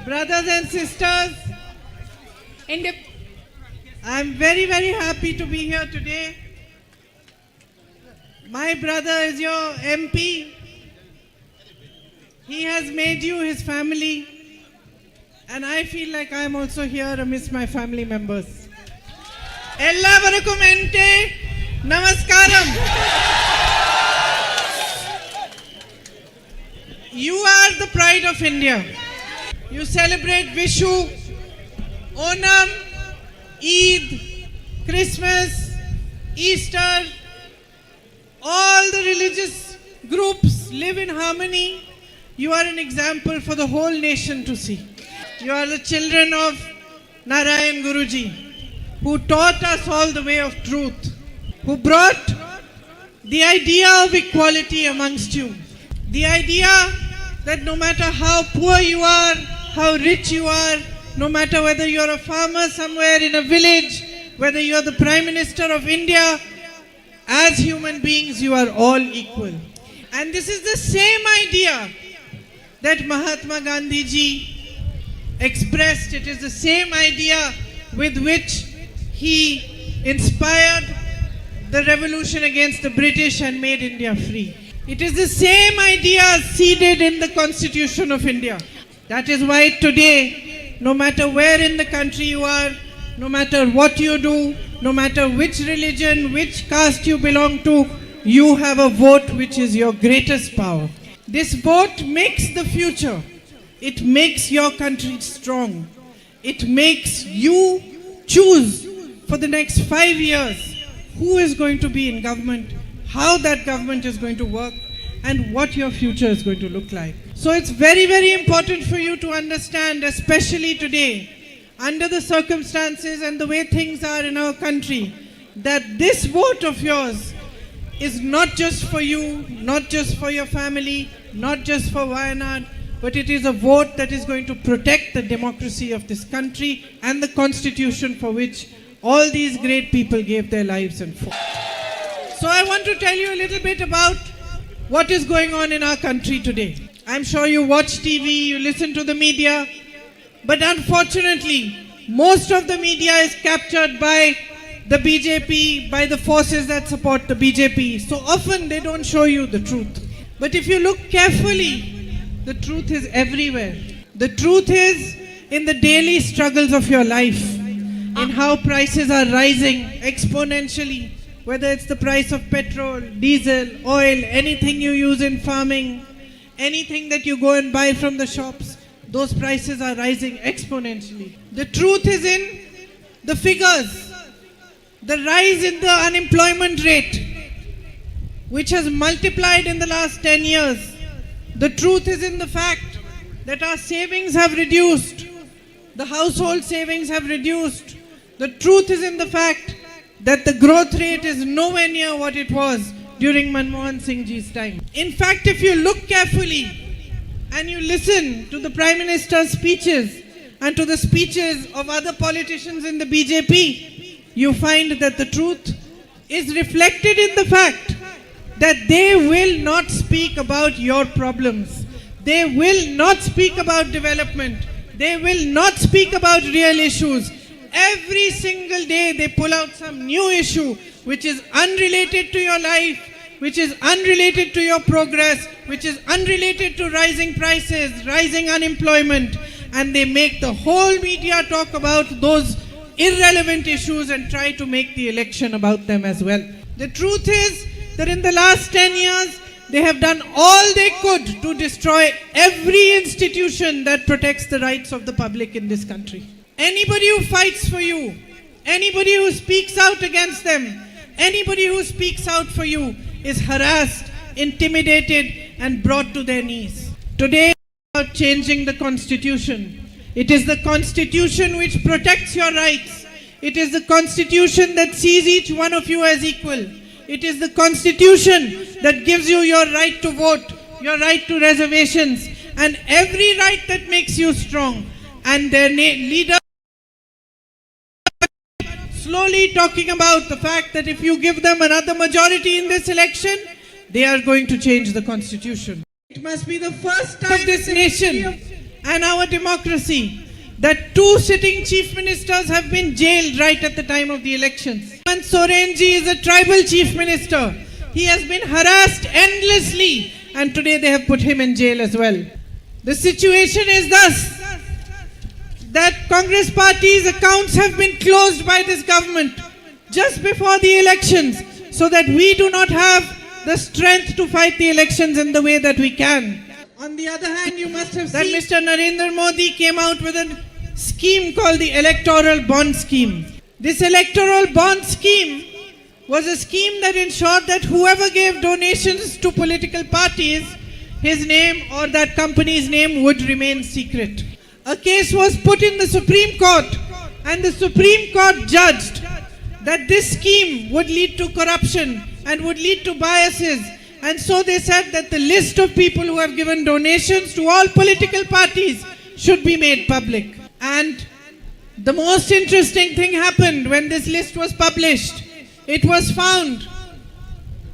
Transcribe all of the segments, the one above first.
Brothers and sisters, I'm very, very happy to be here today. My brother is your MP. He has made you his family. And I feel like I'm also here amidst my family members. Ellavarakkum ente namaskaram. You are the pride of India. You celebrate Vishu, Onam, Eid, Christmas, Easter. All the religious groups live in harmony. You are an example for the whole nation to see. You are the children of Narayan Guruji, who taught us all the way of truth, who brought the idea of equality amongst you. The idea that no matter how poor you are, how rich you are, no matter whether you're a farmer somewhere in a village, whether you're the Prime Minister of India, as human beings, you are all equal. And this is the same idea that Mahatma Gandhi ji expressed. It is the same idea with which he inspired the revolution against the British and made India free. It is the same idea seeded in the Constitution of India. That is why today, no matter where in the country you are, no matter what you do, no matter which religion, which caste you belong to, you have a vote which is your greatest power. This vote makes the future. It makes your country strong. It makes you choose for the next 5 years who is going to be in government, how that government is going to work, and what your future is going to look like. So it's very, very important for you to understand, especially today, under the circumstances and the way things are in our country, that this vote of yours is not just for you, not just for your family, not just for Wayanad, but it is a vote that is going to protect the democracy of this country and the constitution for which all these great people gave their lives and fought. So I want to tell you a little bit about what is going on in our country today. I'm sure you watch TV, you listen to the media, but unfortunately, most of the media is captured by the BJP, by the forces that support the BJP. So often they don't show you the truth. But if you look carefully, the truth is everywhere. The truth is in the daily struggles of your life, in how prices are rising exponentially, whether it's the price of petrol, diesel, oil, anything you use in farming, anything that you go and buy from the shops, those prices are rising exponentially. The truth is in the figures. The rise in the unemployment rate, which has multiplied in the last 10 years. The truth is in the fact that our savings have reduced. The household savings have reduced. The truth is in the fact that the growth rate is nowhere near what it was during Manmohan Singh ji's time. In fact, if you look carefully and you listen to the Prime Minister's speeches and to the speeches of other politicians in the BJP, you find that the truth is reflected in the fact that they will not speak about your problems. They will not speak about development. They will not speak about real issues. Every single day they pull out some new issue which is unrelated to your life, which is unrelated to your progress, which is unrelated to rising prices, rising unemployment, and they make the whole media talk about those irrelevant issues and try to make the election about them as well. The truth is that in the last 10 years, they have done all they could to destroy every institution that protects the rights of the public in this country. Anybody who fights for you, anybody who speaks out against them, anybody who speaks out for you is harassed, intimidated, and brought to their knees. Today, we are about changing the constitution. It is the constitution which protects your rights. It is the constitution that sees each one of you as equal. It is the constitution that gives you your right to vote, your right to reservations, and every right that makes you strong. And their leader slowly talking about the fact that if you give them another majority in this election, they are going to change the constitution. It must be the first time of this nation and our democracy that two sitting chief ministers have been jailed right at the time of the elections. And Sorenji is a tribal chief minister. He has been harassed endlessly and today they have put him in jail as well. The situation is thus that Congress party's accounts have been closed by this government just before the elections so that we do not have the strength to fight the elections in the way that we can. On the other hand, you must have seen that Mr. Narendra Modi came out with a scheme called the Electoral Bond Scheme. This Electoral Bond Scheme was a scheme that ensured that whoever gave donations to political parties, his name or that company's name would remain secret. A case was put in the Supreme Court and the Supreme Court judged that this scheme would lead to corruption and would lead to biases. And so they said that the list of people who have given donations to all political parties should be made public. And the most interesting thing happened when this list was published. It was found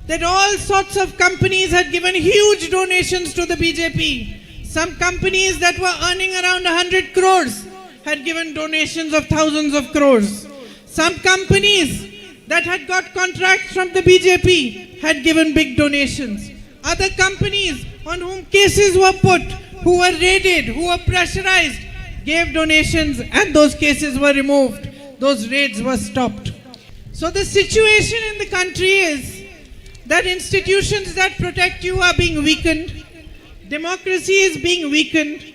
that all sorts of companies had given huge donations to the BJP. Some companies that were earning around 100 crores had given donations of thousands of crores. Some companies that had got contracts from the BJP had given big donations. Other companies on whom cases were put, who were raided, who were pressurized, gave donations and those cases were removed. Those raids were stopped. So the situation in the country is that institutions that protect you are being weakened. Democracy is being weakened.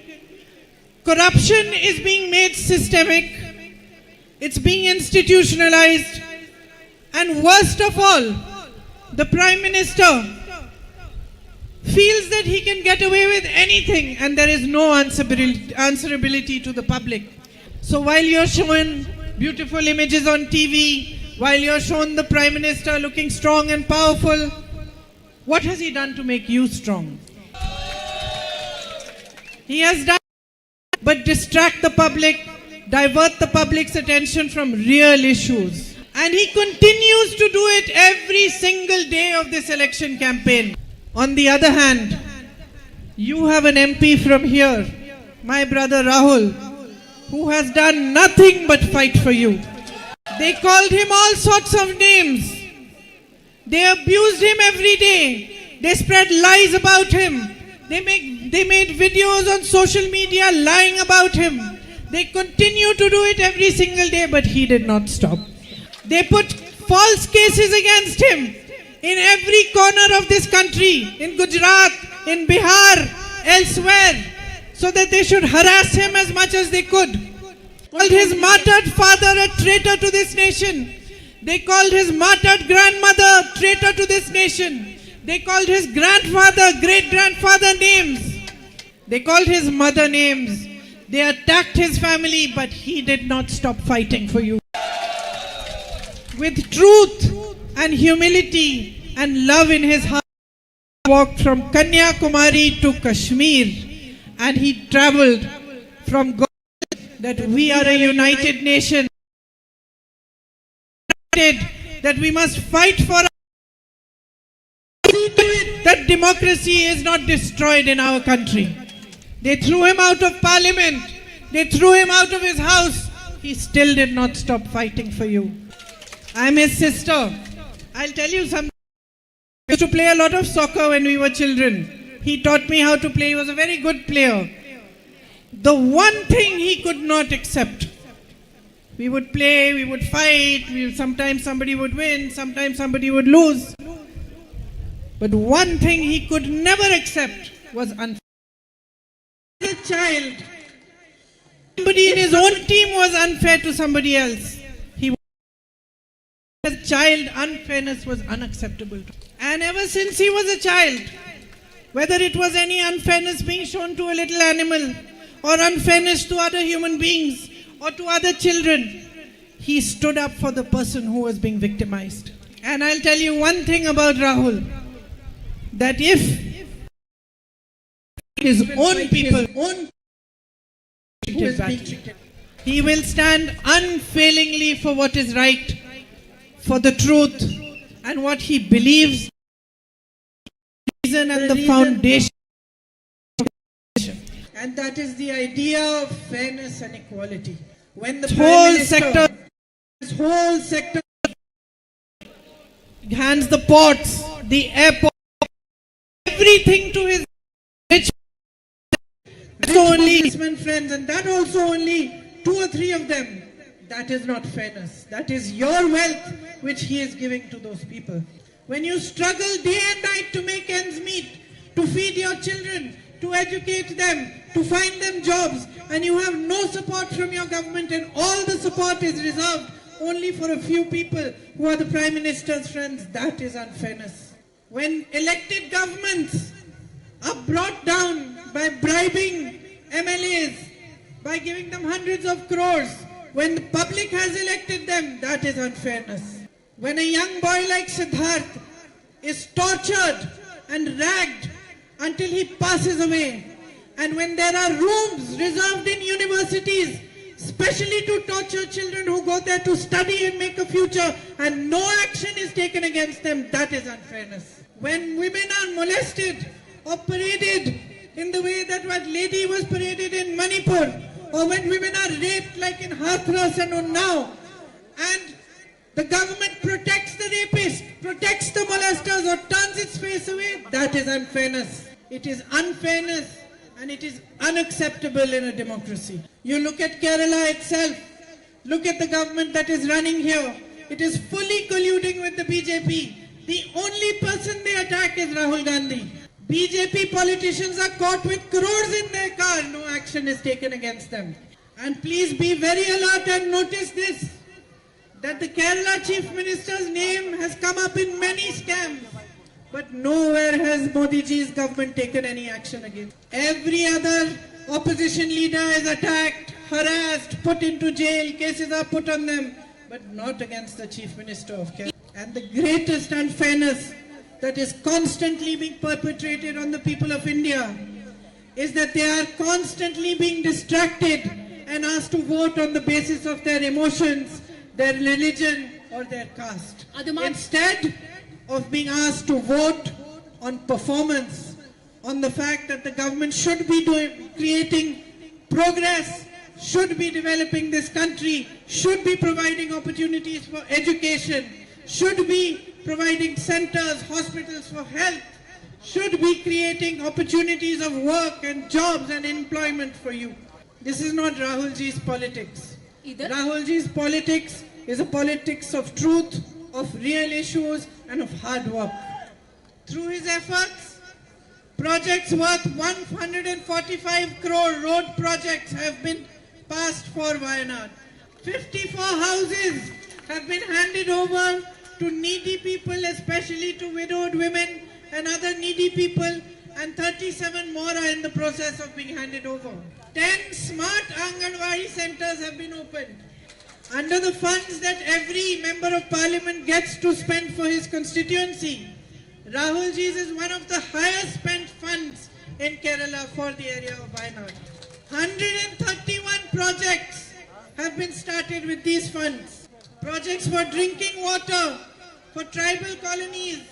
Corruption is being made systemic. It's being institutionalized. And worst of all, the Prime Minister feels that he can get away with anything and there is no answerability to the public. So while you're showing beautiful images on TV, while you're shown the Prime Minister looking strong and powerful, what has he done to make you strong? He has done but distract the public, divert the public's attention from real issues. And he continues to do it every single day of this election campaign. On the other hand, you have an MP from here, my brother Rahul, who has done nothing but fight for you. They called him all sorts of names. They abused him every day. They spread lies about him. They made videos on social media lying about him. They continue to do it every single day, but he did not stop. They put false cases against him in every corner of this country, in Gujarat, in Bihar, elsewhere, so that they should harass him as much as they could. Called his martyred father a traitor to this nation. They called his martyred grandmother a traitor to this nation. They called his grandfather, great-grandfather names. They called his mother names. They attacked his family, but he did not stop fighting for you. With truth and humility and love in his heart, he walked from Kanyakumari to Kashmir and he traveled from God that we are a united nation, that we must fight for that democracy is not destroyed in our country. They threw him out of parliament. They threw him out of his house. He still did not stop fighting for you. I'm his sister. I'll tell you something. We used to play a lot of soccer when we were children. He taught me how to play. He was a very good player. The one thing he could not accept. We would play, we would fight, sometimes somebody would win, sometimes somebody would lose. But one thing he could never accept was unfairness. As a child, somebody in his own team was unfair to somebody else. As a child, unfairness was unacceptable. And ever since he was a child, whether it was any unfairness being shown to a little animal, or unfairness to other human beings, or to other children, he stood up for the person who was being victimized. And I'll tell you one thing about Rahul, that if his own people, he will stand unfailingly for what is right, for the truth, and what he believes, the reason and the foundation. And that is the idea of fairness and equality. When the this whole sector hands the ports, the airport, everything to his rich businessmen friends, and that also only 2 or 3 of them. That is not fairness. That is your wealth which he is giving to those people. When you struggle day and night to make ends meet, to feed your children, to educate them, to find them jobs, and you have no support from your government, and all the support is reserved only for a few people who are the Prime Minister's friends, that is unfairness. When elected governments are brought down by bribing MLAs, by giving them hundreds of crores, when the public has elected them, that is unfairness. When a young boy like Siddharth is tortured and ragged until he passes away, and when there are rooms reserved in universities specially to torture children who go there to study and make a future, and no action is taken against them, that is unfairness. When women are molested or paraded in the way that one lady was paraded in Manipur, or when women are raped like in Hathras and Unnao, and the government protects the rapist, protects the molesters, or turns its face away, that is unfairness. It is unfairness, and it is unacceptable in a democracy. You look at Kerala itself, look at the government that is running here. It is fully colluding with the BJP. The only person they attack is Rahul Gandhi. BJP politicians are caught with crores in their car. No action is taken against them. And please be very alert and notice this, that the Kerala Chief Minister's name has come up in many scams. But nowhere has Modi ji's government taken any action against. Every other opposition leader is attacked, harassed, put into jail, cases are put on them, but not against the Chief Minister of Kerala. And the greatest unfairness that is constantly being perpetrated on the people of India is that they are constantly being distracted and asked to vote on the basis of their emotions, their religion, or their caste. Instead of being asked to vote on performance, on the fact that the government should be creating progress, should be developing this country, should be providing opportunities for education, should be providing centers, hospitals for health, should be creating opportunities of work and jobs and employment for you. This is not Rahul ji's politics. Rahul ji's politics is a politics of truth, of real issues, and of hard work. Through his efforts, projects worth 145 crore road projects have been passed for Wayanad. 54 houses have been handed over to needy people, especially to widowed women and other needy people, and 37 more are in the process of being handed over. 10 smart Anganwadi centers have been opened. Under the funds that every member of parliament gets to spend for his constituency, Rahul ji's is one of the highest spent funds in Kerala for the area of Wayanad. 131 projects have been started with these funds. Projects for drinking water, for tribal colonies,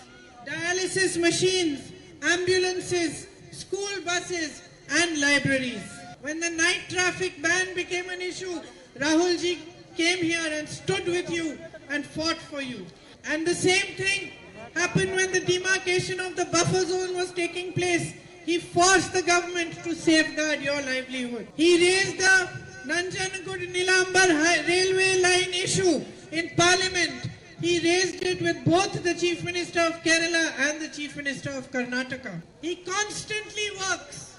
dialysis machines, ambulances, school buses, and libraries. When the night traffic ban became an issue, Rahul ji came here and stood with you and fought for you. And the same thing happened when the demarcation of the buffer zone was taking place. He forced the government to safeguard your livelihood. He raised the Nanjangud-Nilambar railway line issue in Parliament. He raised it with both the Chief Minister of Kerala and the Chief Minister of Karnataka. He constantly works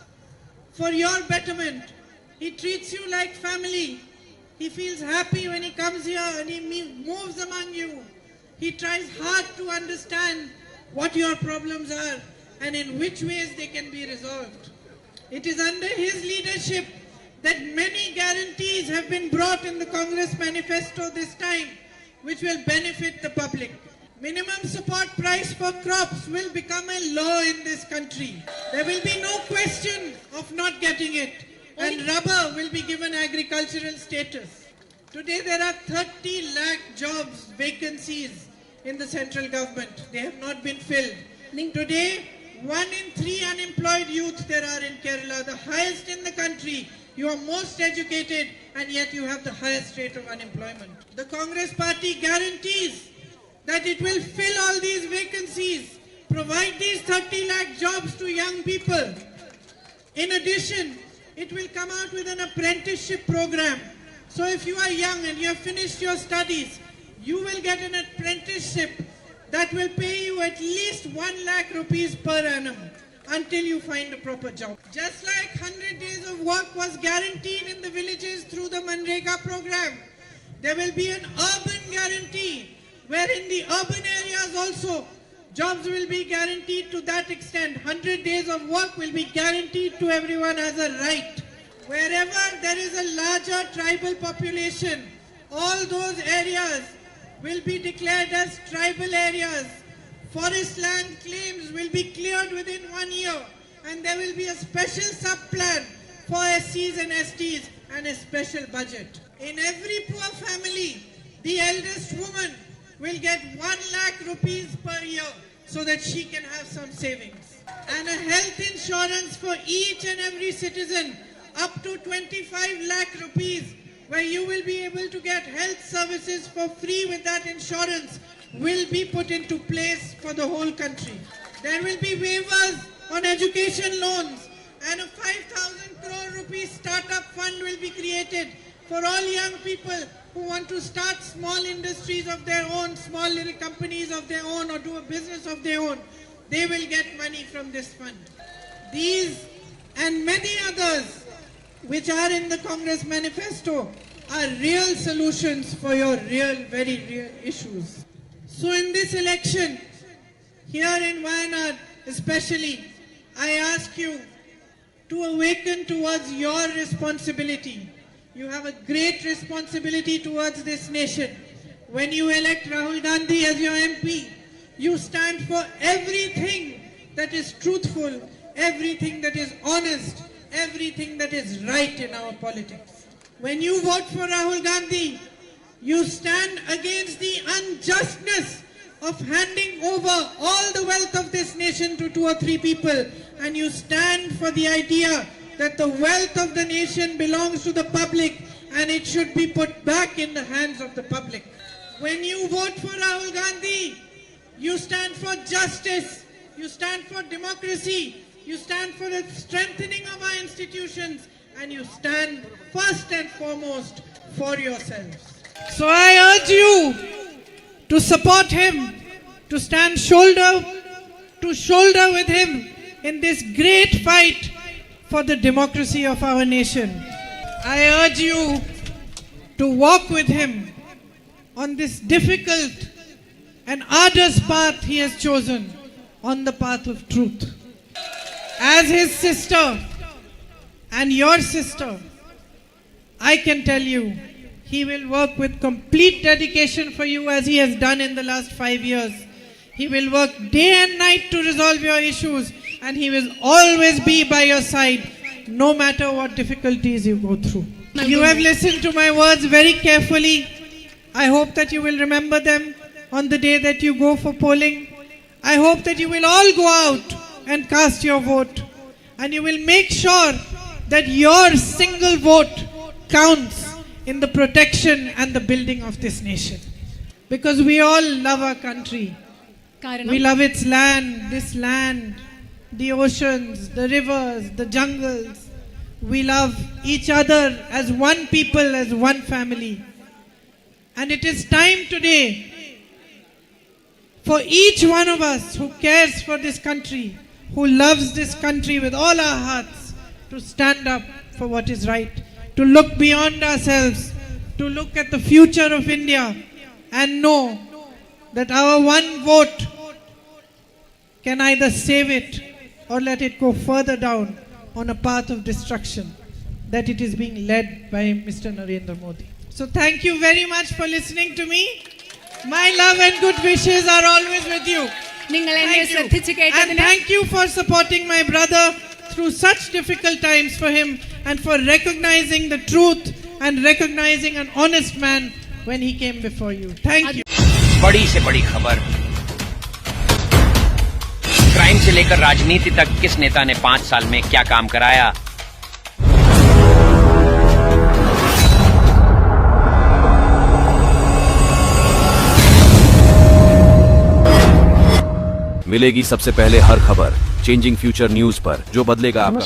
for your betterment. He treats you like family. He feels happy when he comes here and he moves among you. He tries hard to understand what your problems are and in which ways they can be resolved. It is under his leadership that many guarantees have been brought in the Congress manifesto this time, which will benefit the public. Minimum support price for crops will become a law in this country. There will be no question of not getting it. And rubber will be given agricultural status. Today there are 30 lakh jobs, vacancies in the central government. They have not been filled. Today 1 in 3 unemployed youth there are in Kerala, the highest in the country. You are most educated and yet you have the highest rate of unemployment. The Congress party guarantees that it will fill all these vacancies, provide these 30 lakh jobs to young people. In addition, it will come out with an apprenticeship program. So if you are young and you have finished your studies, you will get an apprenticeship that will pay you at least 1 lakh rupees per annum until you find a proper job. Just like 100 days of work was guaranteed in the villages through the Manrega program, there will be an urban guarantee where in the urban areas also jobs will be guaranteed to that extent. 100 days of work will be guaranteed to everyone as a right. Wherever there is a larger tribal population, all those areas will be declared as tribal areas. Forest land claims will be cleared within 1 year and there will be a special sub-plan for SCs and STs and a special budget. In every poor family, the eldest woman will get 1 lakh rupees per year so that she can have some savings. And a health insurance for each and every citizen up to 25 lakh rupees, where you will be able to get health services for free with that insurance, will be put into place for the whole country. There will be waivers on education loans and a 5,000 crore rupee startup fund will be created for all young people who want to start small industries of their own, small little companies of their own, or do a business of their own. They will get money from this fund. These and many others which are in the Congress manifesto are real solutions for your very real issues. So in this election, here in Wayanad especially, I ask you to awaken towards your responsibility. You have a great responsibility towards this nation. When you elect Rahul Gandhi as your MP, you stand for everything that is truthful, everything that is honest, everything that is right in our politics. When you vote for Rahul Gandhi, you stand against the unjustness of handing over all the wealth of this nation to 2 or 3 people, and you stand for the idea that the wealth of the nation belongs to the public and it should be put back in the hands of the public. When you vote for Rahul Gandhi, you stand for justice, you stand for democracy, you stand for the strengthening of our institutions, and you stand first and foremost for yourselves. So I urge you to support him, to stand shoulder to shoulder with him in this great fight for the democracy of our nation. I urge you to walk with him on this difficult and arduous path he has chosen, on the path of truth. As his sister and your sister, I can tell you, he will work with complete dedication for you as he has done in the last 5 years. He will work day and night to resolve your issues, and he will always be by your side, no matter what difficulties you go through. You have listened to my words very carefully. I hope that you will remember them on the day that you go for polling. I hope that you will all go out and cast your vote, and you will make sure that your single vote counts in the protection and the building of this nation. Because we all love our country. We love its land, this land, the oceans, the rivers, the jungles. We love each other as one people, as one family. And it is time today for each one of us who cares for this country, who loves this country with all our hearts, to stand up for what is right, to look beyond ourselves, to look at the future of India and know that our one vote can either save it or let it go further down on a path of destruction, that it is being led by Mr. Narendra Modi. So thank you very much for listening to me. My love and good wishes are always with you. And thank you for supporting my brother through such difficult times for him, and for recognizing the truth and recognizing an honest man when he came before you. Thank you. बड़ी से बड़ी खबर crime से लेकर राजनीति तक किस नेता ने 5 साल में क्या काम कराया। मिलेगी सबसे पहले हर खबर चेंजिंग फ्यूचर न्यूज पर, जो बदलेगा आपका